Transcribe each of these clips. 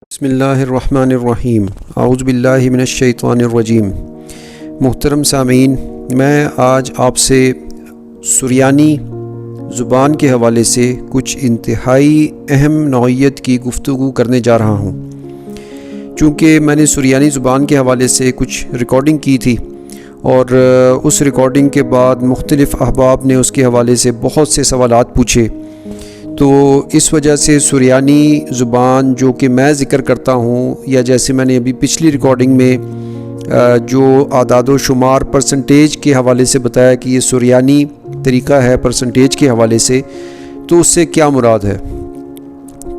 بسم اللہ الرحمن الرحیم اعوذ باللہ من الشیطان الرجیم۔ محترم سامعین، میں آج آپ سے سریانی زبان کے حوالے سے کچھ انتہائی اہم نوعیت کی گفتگو کرنے جا رہا ہوں۔ چونکہ میں نے سریانی زبان کے حوالے سے کچھ ریکارڈنگ کی تھی اور اس ریکارڈنگ کے بعد مختلف احباب نے اس کے حوالے سے بہت سے سوالات پوچھے، تو اس وجہ سے سریانی زبان جو کہ میں ذکر کرتا ہوں، یا جیسے میں نے ابھی پچھلی ریکارڈنگ میں جو اعداد و شمار پرسنٹیج کے حوالے سے بتایا کہ یہ سریانی طریقہ ہے پرسنٹیج کے حوالے سے، تو اس سے کیا مراد ہے۔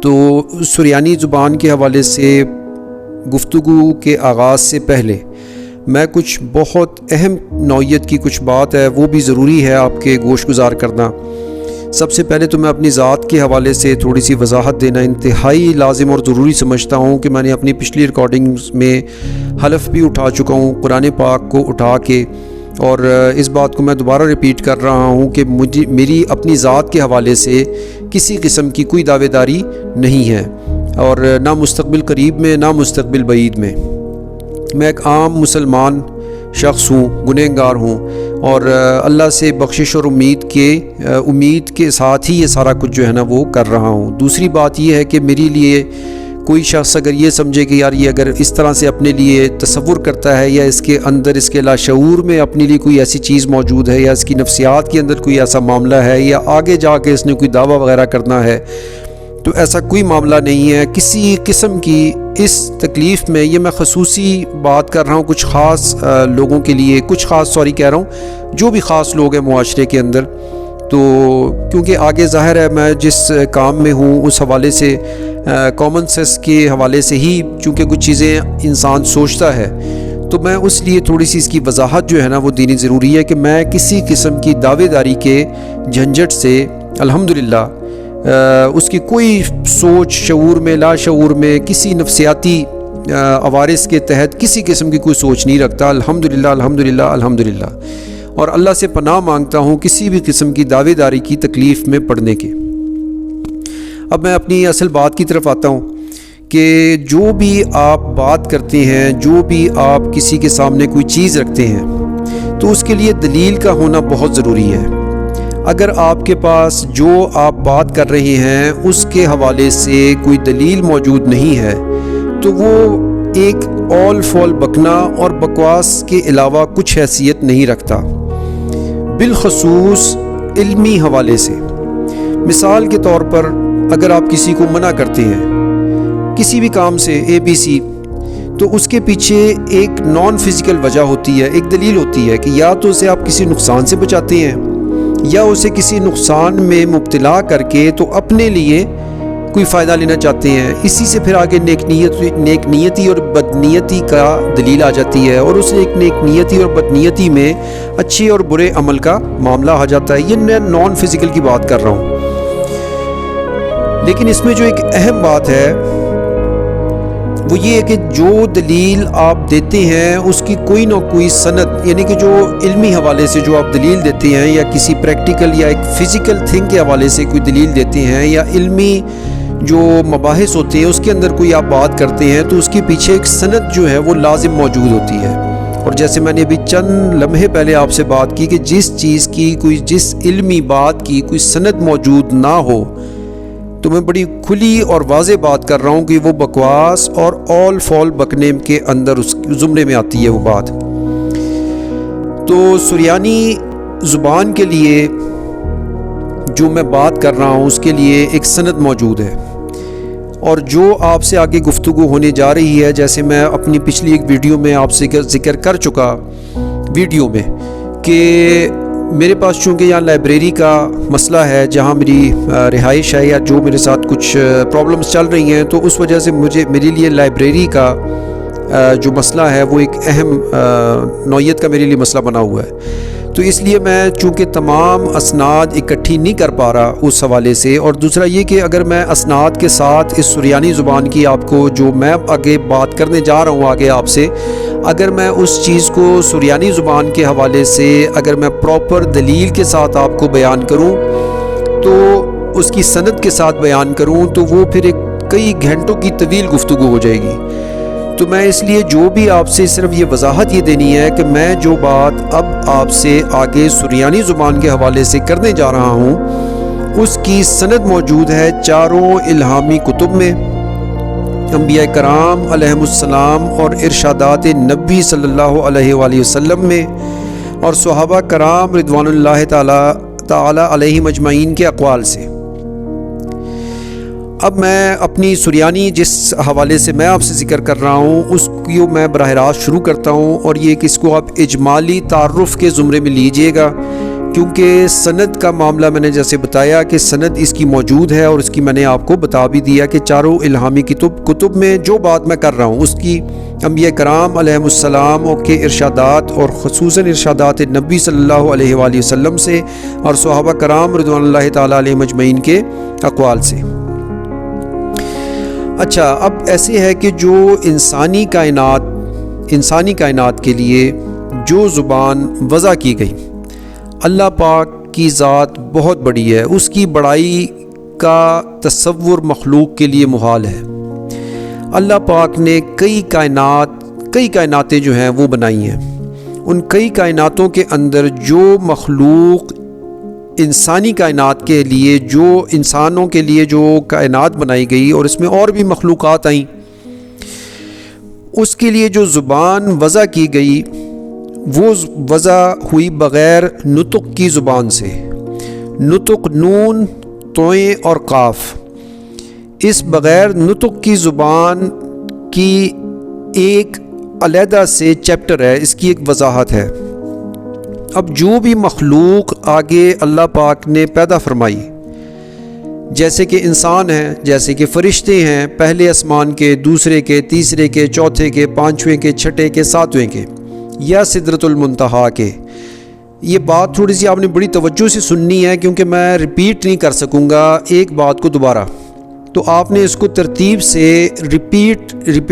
تو سریانی زبان کے حوالے سے گفتگو کے آغاز سے پہلے میں کچھ بہت اہم نوعیت کی کچھ بات ہے وہ بھی ضروری ہے آپ کے گوش گزار کرنا۔ سب سے پہلے تو میں اپنی ذات کے حوالے سے تھوڑی سی وضاحت دینا انتہائی لازم اور ضروری سمجھتا ہوں کہ میں نے اپنی پچھلی ریکارڈنگز میں حلف بھی اٹھا چکا ہوں قرآن پاک کو اٹھا کے، اور اس بات کو میں دوبارہ ریپیٹ کر رہا ہوں کہ میری اپنی ذات کے حوالے سے کسی قسم کی کوئی دعوے داری نہیں ہے، اور نہ مستقبل قریب میں نہ مستقبل بعید میں۔ میں ایک عام مسلمان شخص ہوں، گنہگار ہوں، اور اللہ سے بخشش اور امید کے ساتھ ہی یہ سارا کچھ جو ہے نا وہ کر رہا ہوں۔ دوسری بات یہ ہے کہ میرے لیے کوئی شخص اگر یہ سمجھے کہ یار یہ اگر اس طرح سے اپنے لیے تصور کرتا ہے، یا اس کے اندر اس کے لاشعور میں اپنے لیے کوئی ایسی چیز موجود ہے، یا اس کی نفسیات کے اندر کوئی ایسا معاملہ ہے، یا آگے جا کے اس نے کوئی دعویٰ وغیرہ کرنا ہے، تو ایسا کوئی معاملہ نہیں ہے کسی قسم کی اس تکلیف میں۔ یہ میں خصوصی بات کر رہا ہوں کچھ خاص لوگوں کے لیے، کہہ رہا ہوں جو بھی خاص لوگ ہیں معاشرے کے اندر، تو کیونکہ آگے ظاہر ہے میں جس کام میں ہوں اس حوالے سے کامن سینس کے حوالے سے ہی چونکہ کچھ چیزیں انسان سوچتا ہے، تو میں اس لیے تھوڑی سی اس کی وضاحت جو ہے نا وہ دینی ضروری ہے کہ میں کسی قسم کی دعوے داری کے جھنجھٹ سے الحمدللہ اس کی کوئی سوچ شعور میں لا شعور میں کسی نفسیاتی عوارض کے تحت کسی قسم کی کوئی سوچ نہیں رکھتا، الحمدللہ الحمدللہ الحمدللہ، اور اللہ سے پناہ مانگتا ہوں کسی بھی قسم کی دعوے داری کی تکلیف میں پڑنے کے۔ اب میں اپنی اصل بات کی طرف آتا ہوں کہ جو بھی آپ بات کرتے ہیں، جو بھی آپ کسی کے سامنے کوئی چیز رکھتے ہیں، تو اس کے لیے دلیل کا ہونا بہت ضروری ہے۔ اگر آپ کے پاس جو آپ بات کر رہے ہیں اس کے حوالے سے کوئی دلیل موجود نہیں ہے، تو وہ ایک اول فول بکنا اور بکواس کے علاوہ کچھ حیثیت نہیں رکھتا، بالخصوص علمی حوالے سے۔ مثال کے طور پر اگر آپ کسی کو منع کرتے ہیں کسی بھی کام سے ABC، تو اس کے پیچھے ایک نان فزیکل وجہ ہوتی ہے، ایک دلیل ہوتی ہے کہ یا تو اسے آپ کسی نقصان سے بچاتے ہیں، یا اسے کسی نقصان میں مبتلا کر کے تو اپنے لیے کوئی فائدہ لینا چاہتے ہیں۔ اسی سے پھر آگے نیک نیتی اور بدنیتی کا دلیل آ جاتی ہے، اور اس نیک نیتی اور بدنیتی میں اچھے اور برے عمل کا معاملہ آ جاتا ہے۔ یہ میں نان فزیکل کی بات کر رہا ہوں، لیکن اس میں جو ایک اہم بات ہے وہ یہ ہے کہ جو دلیل آپ دیتے ہیں اس کی کوئی نہ کوئی سند، یعنی کہ جو علمی حوالے سے جو آپ دلیل دیتے ہیں، یا کسی پریکٹیکل یا ایک فزیکل تھنگ کے حوالے سے کوئی دلیل دیتے ہیں، یا علمی جو مباحث ہوتے ہیں اس کے اندر کوئی آپ بات کرتے ہیں، تو اس کے پیچھے ایک سند جو ہے وہ لازم موجود ہوتی ہے۔ اور جیسے میں نے ابھی چند لمحے پہلے آپ سے بات کی کہ جس علمی بات کی کوئی سند موجود نہ ہو، تو میں بڑی کھلی اور واضح بات کر رہا ہوں کہ وہ بکواس اور اول فول بکنے کے اندر اس زمرے میں آتی ہے وہ بات۔ تو سریانی زبان کے لیے جو میں بات کر رہا ہوں اس کے لیے ایک سند موجود ہے، اور جو آپ سے آگے گفتگو ہونے جا رہی ہے، جیسے میں اپنی پچھلی ایک ویڈیو میں آپ سے ذکر کر چکا ویڈیو میں کہ میرے پاس چونکہ یہاں لائبریری کا مسئلہ ہے جہاں میری رہائش ہے، یا جو میرے ساتھ کچھ پرابلمز چل رہی ہیں، تو اس وجہ سے میرے لیے لائبریری کا جو مسئلہ ہے وہ ایک اہم نوعیت کا میرے لیے مسئلہ بنا ہوا ہے۔ تو اس لیے میں چونکہ تمام اسناد اکٹھی نہیں کر پا رہا اس حوالے سے، اور دوسرا یہ کہ اگر میں اسناد کے ساتھ اس سریانی زبان کی آپ کو جو میں آگے بات کرنے جا رہا ہوں آگے آپ سے، اگر میں اس چیز کو سریانی زبان کے حوالے سے اگر میں پراپر دلیل کے ساتھ آپ کو بیان کروں، تو اس کی سند کے ساتھ بیان کروں، تو وہ پھر ایک کئی گھنٹوں کی طویل گفتگو ہو جائے گی۔ تو میں اس لیے جو بھی آپ سے صرف یہ وضاحت یہ دینی ہے کہ میں جو بات اب آپ سے آگے سریانی زبان کے حوالے سے کرنے جا رہا ہوں اس کی سند موجود ہے چاروں الہامی کتب میں، انبیاء کرام علیہم السلام اور ارشادات نبی صلی اللہ علیہ وآلہ وسلم میں، اور صحابہ کرام رضوان اللہ تعالی علیہم اجمعین کے اقوال سے۔ اب میں اپنی سریانی جس حوالے سے میں آپ سے ذکر کر رہا ہوں اس کو میں براہ راست شروع کرتا ہوں، اور یہ کہ اس کو آپ اجمالی تعارف کے زمرے میں لیجئے گا، کیونکہ سند کا معاملہ میں نے جیسے بتایا کہ سند اس کی موجود ہے، اور اس کی میں نے آپ کو بتا بھی دیا کہ چاروں الہامی کتب میں جو بات میں کر رہا ہوں اس کی انبیاء کرام علیہم السلام کے ارشادات اور خصوصاً ارشادات نبی صلی اللہ علیہ وآلہ وسلم سے اور صحابہ کرام رضوان اللہ تعالی علیہم اجمعین کے اقوال سے۔ اچھا، اب ایسے ہے کہ جو انسانی کائنات کے لیے جو زبان وضع کی گئی، اللہ پاک کی ذات بہت بڑی ہے، اس کی بڑائی کا تصور مخلوق کے لیے محال ہے۔ اللہ پاک نے کئی کائناتیں جو ہیں وہ بنائی ہیں، ان کئی کائناتوں کے اندر جو مخلوق انسانی کائنات کے لیے، جو انسانوں کے لیے جو کائنات بنائی گئی اور اس میں اور بھی مخلوقات آئیں، اس کے لیے جو زبان وضع کی گئی وہ وضع ہوئی بغیر نطق کی زبان سے۔ نطق نون، توئیں اور قاف، اس بغیر نطق کی زبان کی ایک علیحدہ سے چیپٹر ہے، اس کی ایک وضاحت ہے۔ اب جو بھی مخلوق آگے اللہ پاک نے پیدا فرمائی، جیسے کہ انسان ہیں، جیسے کہ فرشتے ہیں، پہلے آسمان کے، دوسرے کے، تیسرے کے، چوتھے کے، پانچویں کے، چھٹے کے، ساتویں کے، یا سدرۃ المنتہا کے۔ یہ بات تھوڑی سی آپ نے بڑی توجہ سے سننی ہے، کیونکہ میں ریپیٹ نہیں کر سکوں گا ایک بات کو دوبارہ، تو آپ نے اس کو ترتیب سے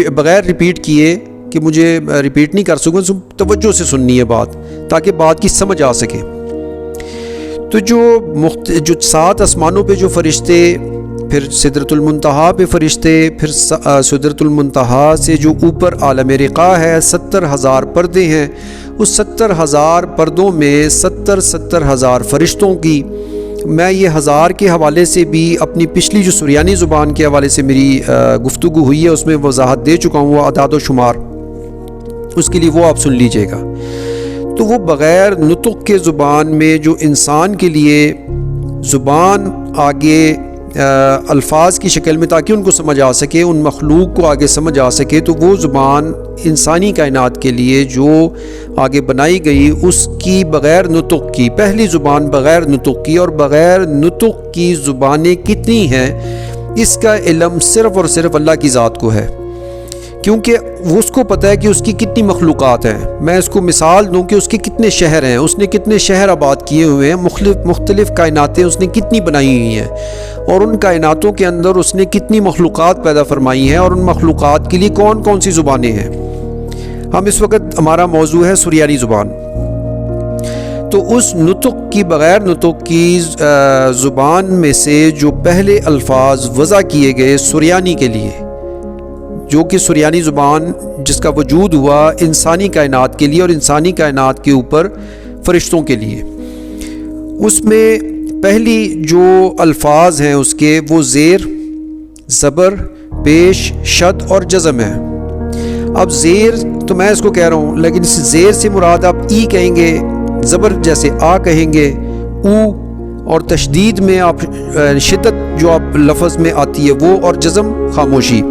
بغیر ریپیٹ کیے کہ مجھے ریپیٹ نہیں کر سکوں، توجہ سے سننی ہے بات تاکہ بات کی سمجھ آ سکے۔ تو جو 7 آسمانوں پہ جو فرشتے، پھر سدرۃ المنتہا پہ فرشتے، پھر سدرۃ المنتہا سے جو اوپر عالم رقا ہے، 70,000 پردے ہیں، اس 70,000 پردوں میں 70,000 فرشتوں کی، میں یہ 1000 کے حوالے سے بھی اپنی پچھلی جو سریانی زبان کے حوالے سے میری گفتگو ہوئی ہے اس میں وضاحت دے چکا ہوں، وہ اعداد و شمار، اس کے لیے وہ آپ سن لیجئے گا۔ تو وہ بغیر نطق کے زبان میں جو انسان کے لیے زبان آگے الفاظ کی شکل میں، تاکہ ان کو سمجھ آ سکے، ان مخلوق کو آگے سمجھ آ سکے، تو وہ زبان انسانی کائنات کے لیے جو آگے بنائی گئی اس کی بغیر نطق کی، پہلی زبان بغیر نطق کی، اور بغیر نطق کی زبانیں کتنی ہیں اس کا علم صرف اور صرف اللہ کی ذات کو ہے، کیونکہ وہ اس کو پتہ ہے کہ اس کی کتنی مخلوقات ہیں۔ میں اس کو مثال دوں کہ اس کے کتنے شہر ہیں، اس نے کتنے شہر آباد کیے ہوئے ہیں، مختلف کائناتیں اس نے کتنی بنائی ہوئی ہیں، اور ان کائناتوں کے اندر اس نے کتنی مخلوقات پیدا فرمائی ہیں، اور ان مخلوقات کے لیے کون کون سی زبانیں ہیں۔ ہم اس وقت ہمارا موضوع ہے سریانی زبان، تو اس نطق کی، بغیر نطق کی زبان میں سے جو پہلے الفاظ وضع کیے گئے سریانی کے لیے، جو کہ سریانی زبان جس کا وجود ہوا انسانی کائنات کے لیے اور انسانی کائنات کے اوپر فرشتوں کے لیے، اس میں پہلی جو الفاظ ہیں اس کے وہ زیر، زبر، پیش، شد اور جزم ہے۔ اب زیر تو میں اس کو کہہ رہا ہوں، لیکن اس زیر سے مراد آپ ای کہیں گے، زبر جیسے آ کہیں گے، او، اور تشدید میں آپ شدت جو آپ لفظ میں آتی ہے وہ، اور جزم خاموشی،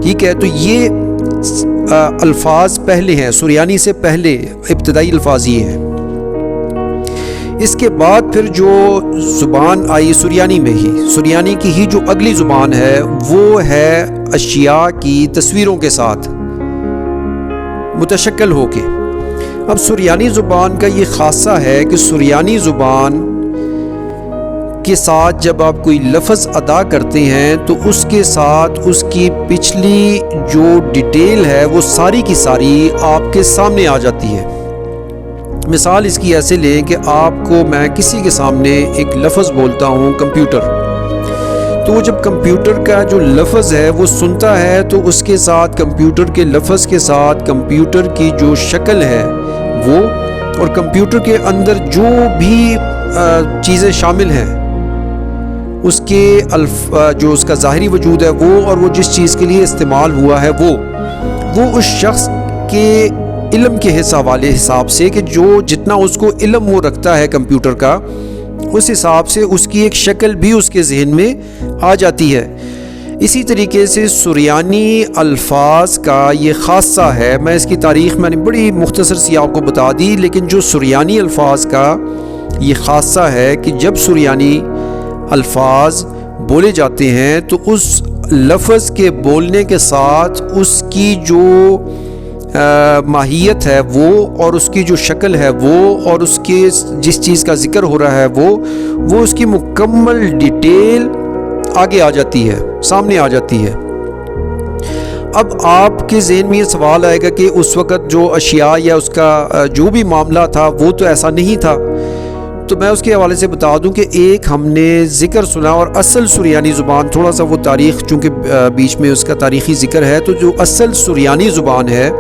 ٹھیک ہے۔ تو یہ الفاظ پہلے ہیں، سریانی سے پہلے ابتدائی الفاظ یہ ہیں۔ اس کے بعد پھر جو زبان آئی سریانی میں ہی، سریانی کی ہی جو اگلی زبان ہے وہ ہے اشیاء کی تصویروں کے ساتھ متشکل ہو کے۔ اب سریانی زبان کا یہ خاصہ ہے کہ سریانی زبان کے ساتھ جب آپ کوئی لفظ ادا کرتے ہیں تو اس کے ساتھ اس کی پچھلی جو ڈیٹیل ہے وہ ساری کی ساری آپ کے سامنے آ جاتی ہے۔ مثال اس کی ایسے لیں کہ آپ کو میں کسی کے سامنے ایک لفظ بولتا ہوں کمپیوٹر، تو وہ جب کمپیوٹر کا جو لفظ ہے وہ سنتا ہے تو اس کے ساتھ کمپیوٹر کے لفظ کے ساتھ کمپیوٹر کی جو شکل ہے وہ اور کمپیوٹر کے اندر جو بھی چیزیں شامل ہیں اس کے جو اس کا ظاہری وجود ہے وہ اور وہ جس چیز کے لیے استعمال ہوا ہے وہ اس شخص کے علم کے حساب سے کہ جو جتنا اس کو علم وہ رکھتا ہے کمپیوٹر کا اس حساب سے اس کی ایک شکل بھی اس کے ذہن میں آ جاتی ہے۔ اسی طریقے سے سریانی الفاظ کا یہ خاصہ ہے، میں اس کی تاریخ میں نے بڑی مختصر سی آپ کو بتا دی، لیکن جو سریانی الفاظ کا یہ خاصہ ہے کہ جب سریانی الفاظ بولے جاتے ہیں تو اس لفظ کے بولنے کے ساتھ اس کی جو ماہیت ہے وہ اور اس کی جو شکل ہے وہ اور اس کے جس چیز کا ذکر ہو رہا ہے وہ اس کی مکمل ڈیٹیل آگے آ جاتی ہے، سامنے آ جاتی ہے۔ اب آپ کے ذہن میں یہ سوال آئے گا کہ اس وقت جو اشیاء یا اس کا جو بھی معاملہ تھا وہ تو ایسا نہیں تھا، تو میں اس کے حوالے سے بتا دوں کہ ایک ہم نے ذکر سنا اور اصل سریانی زبان، تھوڑا سا وہ تاریخ چونکہ بیچ میں اس کا تاریخی ذکر ہے، تو جو اصل سریانی زبان ہے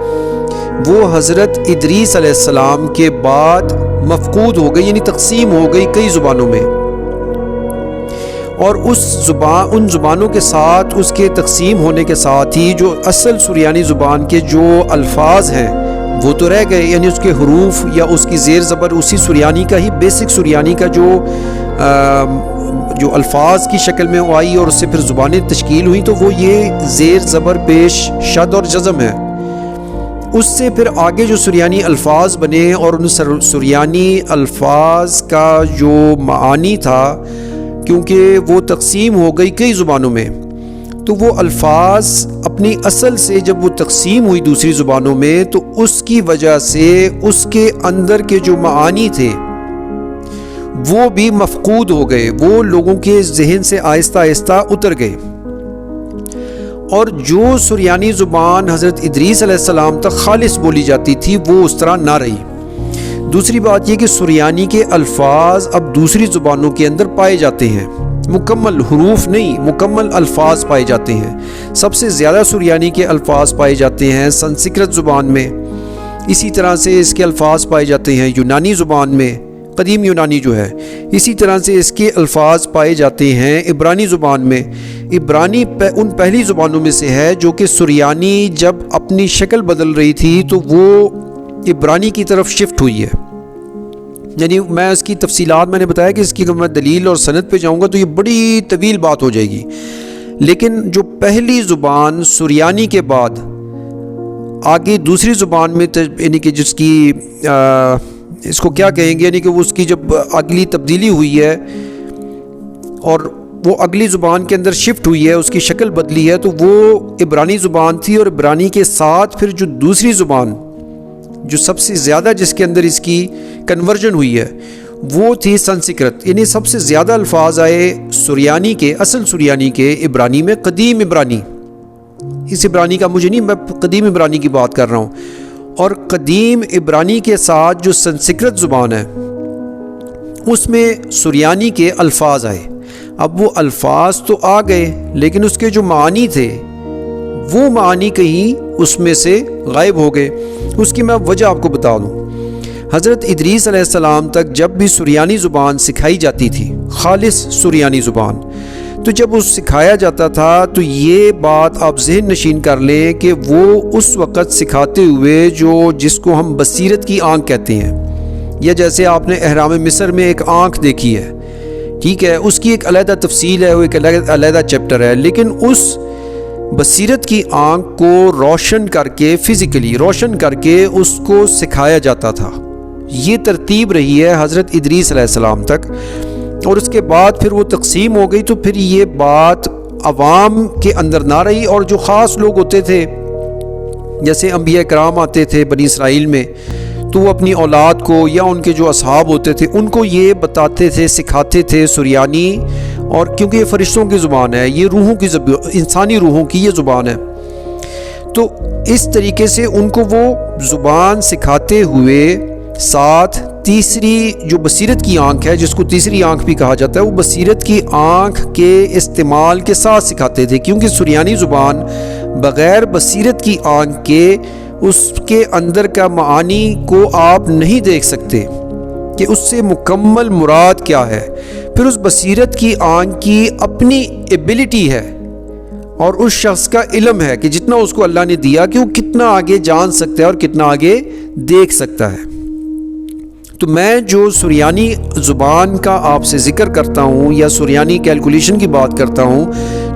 وہ حضرت ادریس علیہ السلام کے بعد مفقود ہو گئی، یعنی تقسیم ہو گئی کئی زبانوں میں، اور ان زبانوں کے ساتھ اس کے تقسیم ہونے کے ساتھ ہی جو اصل سریانی زبان کے جو الفاظ ہیں وہ تو رہ گئے، یعنی اس کے حروف یا اس کی زیر زبر اسی سریانی کا ہی بیسک سریانی کا جو الفاظ کی شکل میں وہ آئی اور اس سے پھر زبانیں تشکیل ہوئی، تو وہ یہ زیر زبر پیش شد اور جزم ہے۔ اس سے پھر آگے جو سریانی الفاظ بنے اور ان سریانی الفاظ کا جو معانی تھا کیونکہ وہ تقسیم ہو گئی کئی زبانوں میں، تو وہ الفاظ اپنی اصل سے جب وہ تقسیم ہوئی دوسری زبانوں میں تو اس کی وجہ سے اس کے اندر کے جو معانی تھے وہ بھی مفقود ہو گئے، وہ لوگوں کے ذہن سے آہستہ آہستہ اتر گئے، اور جو سریانی زبان حضرت ادریس علیہ السلام تک خالص بولی جاتی تھی وہ اس طرح نہ رہی۔ دوسری بات یہ کہ سریانی کے الفاظ اب دوسری زبانوں کے اندر پائے جاتے ہیں، مکمل حروف نہیں، مکمل الفاظ پائے جاتے ہیں۔ سب سے زیادہ سریانی کے الفاظ پائے جاتے ہیں سنسکرت زبان میں، اسی طرح سے اس کے الفاظ پائے جاتے ہیں یونانی زبان میں، قدیم یونانی جو ہے، اسی طرح سے اس کے الفاظ پائے جاتے ہیں عبرانی زبان میں۔ عبرانی ان پہلی زبانوں میں سے ہے جو کہ سریانی جب اپنی شکل بدل رہی تھی تو وہ عبرانی کی طرف شفٹ ہوئی ہے، یعنی میں اس کی تفصیلات میں نے بتایا کہ اس کی اگر میں دلیل اور سند پہ جاؤں گا تو یہ بڑی طویل بات ہو جائے گی، لیکن جو پہلی زبان سریانی کے بعد آگے دوسری زبان میں یعنی کہ جس کی اس کو کیا کہیں گے، یعنی کہ اس کی جب اگلی تبدیلی ہوئی ہے اور وہ اگلی زبان کے اندر شفٹ ہوئی ہے، اس کی شکل بدلی ہے، تو وہ عبرانی زبان تھی، اور عبرانی کے ساتھ پھر جو دوسری زبان جو سب سے زیادہ جس کے اندر اس کی کنورژن ہوئی ہے وہ تھی سنسکرت، یعنی سب سے زیادہ الفاظ آئے سریانی کے، اصل سریانی کے عبرانی میں، قدیم عبرانی، اس عبرانی کا مجھے نہیں، میں قدیم عبرانی کی بات کر رہا ہوں، اور قدیم عبرانی کے ساتھ جو سنسکرت زبان ہے اس میں سریانی کے الفاظ آئے۔ اب وہ الفاظ تو آ گئے لیکن اس کے جو معانی تھے وہ معانی کہیں اس میں سے غائب ہو گئے۔ اس کی میں وجہ آپ کو بتا دوں، حضرت ادریس علیہ السلام تک جب بھی سریانی زبان سکھائی جاتی تھی، خالص سریانی زبان، تو جب اس سکھایا جاتا تھا تو یہ بات آپ ذہن نشین کر لیں کہ وہ اس وقت سکھاتے ہوئے جس کو ہم بصیرت کی آنکھ کہتے ہیں، یا جیسے آپ نے احرام مصر میں ایک آنکھ دیکھی ہے، ٹھیک ہے، اس کی ایک علیحدہ تفصیل ہے، وہ ایک علیحدہ چیپٹر ہے، لیکن اس بصیرت کی آنکھ کو روشن کر کے، فزیکلی روشن کر کے اس کو سکھایا جاتا تھا۔ یہ ترتیب رہی ہے حضرت ادریس علیہ السلام تک، اور اس کے بعد پھر وہ تقسیم ہو گئی، تو پھر یہ بات عوام کے اندر نہ رہی، اور جو خاص لوگ ہوتے تھے جیسے انبیاء کرام آتے تھے بنی اسرائیل میں، تو وہ اپنی اولاد کو یا ان کے جو اصحاب ہوتے تھے ان کو یہ بتاتے تھے، سکھاتے تھے سریانی، اور کیونکہ یہ فرشتوں کی زبان ہے، یہ روحوں کی انسانی روحوں کی یہ زبان ہے، تو اس طریقے سے ان کو وہ زبان سکھاتے ہوئے ساتھ تیسری جو بصیرت کی آنکھ ہے، جس کو تیسری آنکھ بھی کہا جاتا ہے، وہ بصیرت کی آنکھ کے استعمال کے ساتھ سکھاتے تھے، کیونکہ سریانی زبان بغیر بصیرت کی آنکھ کے اس کے اندر کا معانی کو آپ نہیں دیکھ سکتے کہ اس سے مکمل مراد کیا ہے۔ پھر اس بصیرت کی آنکھ کی اپنی ایبلٹی ہے اور اس شخص کا علم ہے کہ جتنا اس کو اللہ نے دیا کہ وہ کتنا آگے جان سکتا ہے اور کتنا آگے دیکھ سکتا ہے۔ تو میں جو سریانی زبان کا آپ سے ذکر کرتا ہوں یا سریانی کیلکولیشن کی بات کرتا ہوں،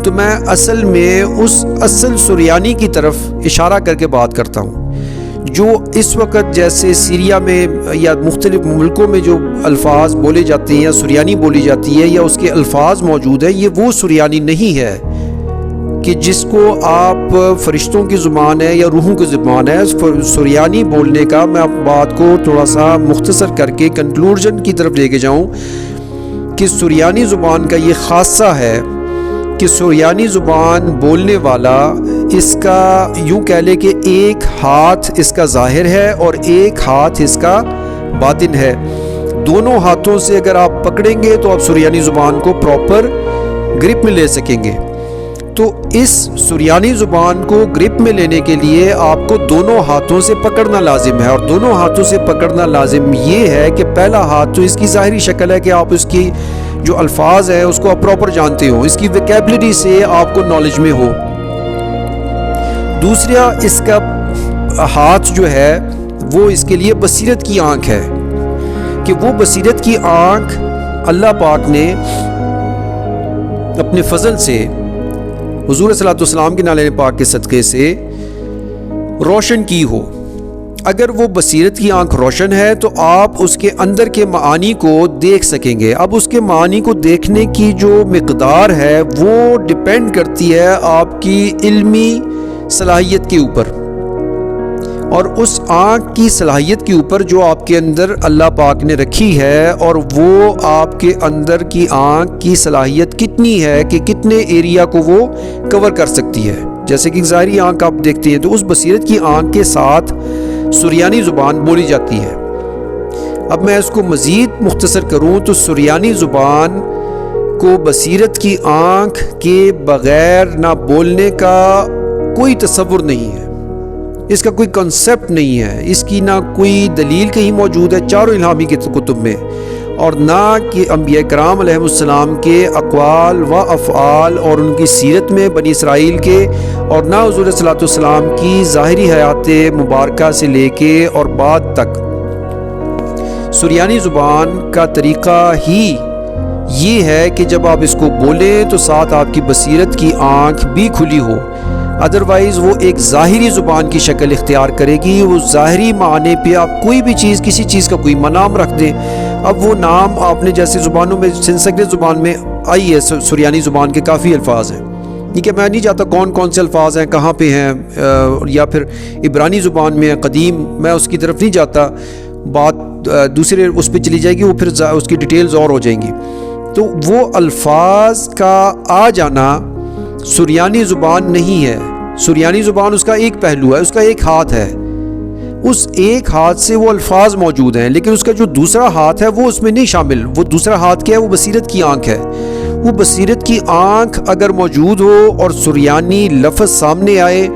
تو میں اصل میں اس اصل سریانی کی طرف اشارہ کر کے بات کرتا ہوں، جو اس وقت جیسے سیریا میں یا مختلف ملکوں میں جو الفاظ بولے جاتے ہیں یا سریانی بولی جاتی ہے یا اس کے الفاظ موجود ہیں، یہ وہ سریانی نہیں ہے کہ جس کو آپ فرشتوں کی زبان ہے یا روحوں کی زبان ہے۔ سریانی بولنے کا میں آپ بات کو تھوڑا سا مختصر کر کے کنکلوژن کی طرف لے کے جاؤں کہ سریانی زبان کا یہ خاصہ ہے کہ سریانی زبان بولنے والا اس کا یوں کہہ لے کہ ایک ہاتھ اس کا ظاہر ہے اور ایک ہاتھ اس کا باطن ہے۔ دونوں ہاتھوں سے اگر آپ پکڑیں گے تو آپ سریانی زبان کو پراپر گرپ میں لے سکیں گے۔ تو اس سریانی زبان کو گرپ میں لینے کے لیے آپ کو دونوں ہاتھوں سے پکڑنا لازم ہے، اور دونوں ہاتھوں سے پکڑنا لازم یہ ہے کہ پہلا ہاتھ تو اس کی ظاہری شکل ہے کہ آپ اس کی جو الفاظ ہیں اس کو آپ پراپر جانتے ہو، اس کی ویکیبلری سے آپ کو نالج میں ہو۔ دوسرا اس کا ہاتھ جو ہے وہ اس کے لیے بصیرت کی آنکھ ہے، کہ وہ بصیرت کی آنکھ اللہ پاک نے اپنے فضل سے حضور صلی اللہ علیہ وسلم کے نالے پاک کے صدقے سے روشن کی ہو۔ اگر وہ بصیرت کی آنکھ روشن ہے تو آپ اس کے اندر کے معانی کو دیکھ سکیں گے۔ اب اس کے معانی کو دیکھنے کی جو مقدار ہے وہ ڈیپینڈ کرتی ہے آپ کی علمی صلاحیت کے اوپر، اور اس آنکھ کی صلاحیت کے اوپر جو آپ کے اندر اللہ پاک نے رکھی ہے، اور وہ آپ کے اندر کی آنکھ کی صلاحیت کتنی ہے کہ کتنے ایریا کو وہ کور کر سکتی ہے۔ جیسے کہ ظاہری آنکھ آپ دیکھتے ہیں تو اس بصیرت کی آنکھ کے ساتھ سریانی زبان بولی جاتی ہے۔ اب میں اس کو مزید مختصر کروں تو سریانی زبان کو بصیرت کی آنکھ کے بغیر نہ بولنے کا کوئی تصور نہیں ہے، اس کا کوئی کنسپٹ نہیں ہے، اس کی نہ کوئی دلیل کہیں موجود ہے چاروں الہامی کے کتب میں، اور نہ کہ انبیاء کرام علیہ السلام کے اقوال و افعال اور ان کی سیرت میں بنی اسرائیل کے، اور نہ حضور صلی اللہ علیہ وسلم کی ظاہری حیات مبارکہ سے لے کے اور بعد تک۔ سریانی زبان کا طریقہ ہی یہ ہے کہ جب آپ اس کو بولیں تو ساتھ آپ کی بصیرت کی آنکھ بھی کھلی ہو، ادروائز وہ ایک ظاہری زبان کی شکل اختیار کرے گی۔ وہ ظاہری معنی پہ آپ کوئی بھی چیز، کسی چیز کا کوئی نام رکھ دیں، اب وہ نام آپ نے جیسے زبانوں میں سنسکرت زبان میں آئی ہے، سریانی زبان کے کافی الفاظ ہیں، ٹھیک ہے، میں نہیں چاہتا کون کون سے الفاظ ہیں، کہاں پہ ہیں، یا پھر عبرانی زبان میں قدیم، میں اس کی طرف نہیں جاتا، بات دوسرے اس پہ چلی جائے گی، وہ پھر اس کی ڈیٹیلز اور ہو جائیں گی۔ تو وہ الفاظ کا آ جانا سریانی زبان نہیں ہے۔ سریانی زبان اس کا ایک پہلو ہے، اس کا ایک ہاتھ ہے، اس ایک ہاتھ سے وہ الفاظ موجود ہیں، لیکن اس کا جو دوسرا ہاتھ ہے وہ اس میں نہیں شامل۔ وہ دوسرا ہاتھ کیا ہے؟ وہ بصیرت کی آنکھ ہے۔ وہ بصیرت کی آنکھ اگر موجود ہو اور سریانی لفظ سامنے آئے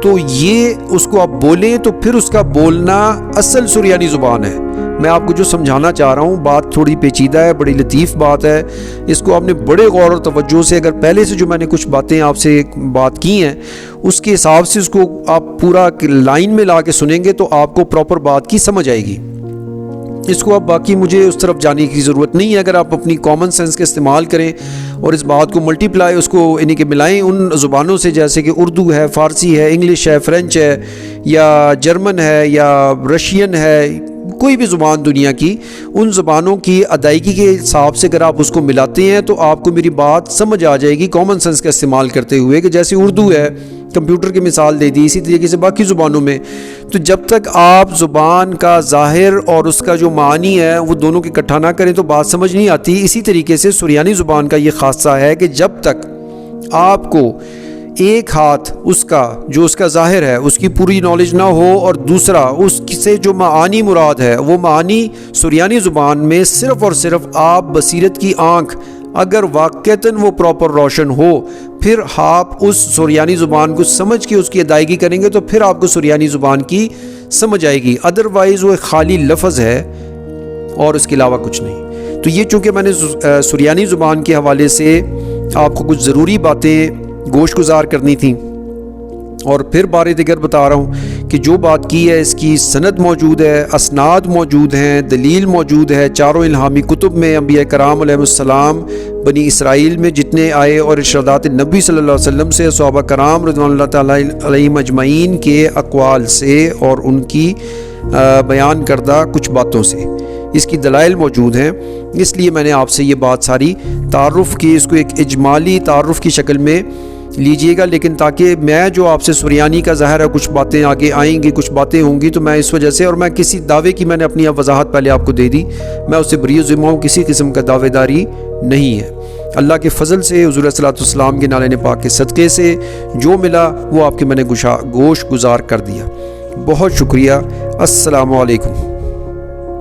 تو یہ اس کو آپ بولیں تو پھر اس کا بولنا اصل سریانی زبان ہے۔ میں آپ کو جو سمجھانا چاہ رہا ہوں، بات تھوڑی پیچیدہ ہے، بڑی لطیف بات ہے، اس کو آپ نے بڑے غور اور توجہ سے، اگر پہلے سے جو میں نے کچھ باتیں آپ سے بات کی ہیں اس کے حساب سے اس کو آپ پورا لائن میں لا کے سنیں گے تو آپ کو پراپر بات کی سمجھ آئے گی۔ اس کو اب باقی مجھے اس طرف جانے کی ضرورت نہیں ہے، اگر آپ اپنی کامن سینس کا استعمال کریں اور اس بات کو ملٹی پلائی، اس کو یعنی کہ ملائیں ان زبانوں سے جیسے کہ اردو ہے، فارسی ہے، انگلش ہے، فرینچ ہے، یا جرمن ہے، یا رشین ہے، کوئی بھی زبان دنیا کی، ان زبانوں کی ادائیگی کے حساب سے اگر آپ اس کو ملاتے ہیں تو آپ کو میری بات سمجھ آ جائے گی کامن سینس کا استعمال کرتے ہوئے، کہ جیسے اردو ہے، کمپیوٹر کی مثال دے دی، اسی طریقے سے باقی زبانوں میں۔ تو جب تک آپ زبان کا ظاہر اور اس کا جو معنی ہے وہ دونوں کے اکٹھا نہ کریں تو بات سمجھ نہیں آتی۔ اسی طریقے سے سریانی زبان کا یہ خاصہ ہے کہ جب تک آپ کو ایک ہاتھ اس کا جو اس کا ظاہر ہے اس کی پوری نالج نہ ہو، اور دوسرا اس سے جو معانی مراد ہے وہ معانی سریانی زبان میں صرف اور صرف آپ بصیرت کی آنکھ اگر واقعتاً وہ پراپر روشن ہو، پھر آپ اس سریانی زبان کو سمجھ کے اس کی ادائیگی کریں گے تو پھر آپ کو سریانی زبان کی سمجھ آئے گی، ادروائز وہ ایک خالی لفظ ہے اور اس کے علاوہ کچھ نہیں۔ تو یہ چونکہ میں نے سریانی زبان کے حوالے سے آپ کو کچھ ضروری باتیں گوش گزار کرنی تھیں، اور پھر بار دیگر بتا رہا ہوں کہ جو بات کی ہے اس کی سند موجود ہے، اسناد موجود ہیں، دلیل موجود ہے، چاروں الہامی کتب میں انبیاء کرام علیہ السلام بنی اسرائیل میں جتنے آئے اور ارشادات نبی صلی اللہ علیہ وسلم سے، صحابہ کرام رضوان اللہ تعالیٰ علیہم اجمعین کے اقوال سے اور ان کی بیان کردہ کچھ باتوں سے اس کی دلائل موجود ہیں۔ اس لیے میں نے آپ سے یہ بات ساری تعارف کی، اس کو ایک اجمالی تعارف کی شکل میں لیجئے گا، لیکن تاکہ میں جو آپ سے سریانی کا ظاہر ہے کچھ باتیں آگے آئیں گی، کچھ باتیں ہوں گی، تو میں اس وجہ سے، اور میں کسی دعوے کی میں نے اپنی وضاحت پہلے آپ کو دے دی، میں اس سے بری ذمہ ہوں، کسی قسم کا دعوے داری نہیں ہے۔ اللہ کے فضل سے، حضور صلی اللہ علیہ وسلم کے نالین پاک کے صدقے سے جو ملا وہ آپ کے میں نے گوش گزار کر دیا۔ بہت شکریہ۔ السلام علیکم۔